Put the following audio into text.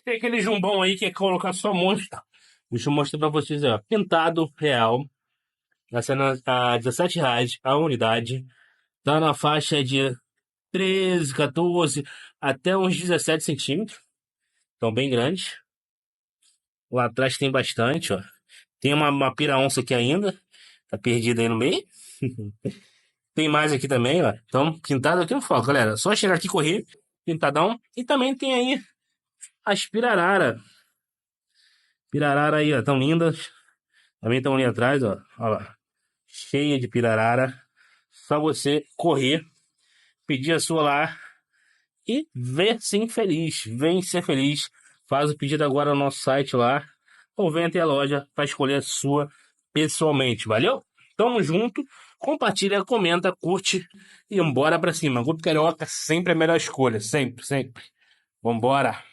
Tem aquele jumbão aí que é colocar só monstro. Deixa eu mostrar pra vocês, ó. Pintado real. Tá sendo a R$ 17 a unidade. Tá na faixa de 13, 14 até uns 17 centímetros. Então bem grande. Lá atrás tem bastante, ó. Tem uma pira-onça aqui ainda. Tá perdida aí no meio. Tem mais aqui também, ó. Então, pintado aqui no foco, galera. Só chegar aqui e correr. Pintadão. E também tem aí as pirarara. Pirarara aí, ó. Tão lindas. Também estão ali atrás, ó. Ó lá. Cheia de pirarara. Só você correr, pedir a sua lá e ver ser feliz. Vem ser feliz. Faz o pedido agora no nosso site lá. Ou vem até a loja para escolher a sua pessoalmente. Valeu? Tamo junto. Compartilha, comenta, curte e bora pra cima. Grupo Carioca sempre a melhor escolha. Sempre, sempre. Vambora.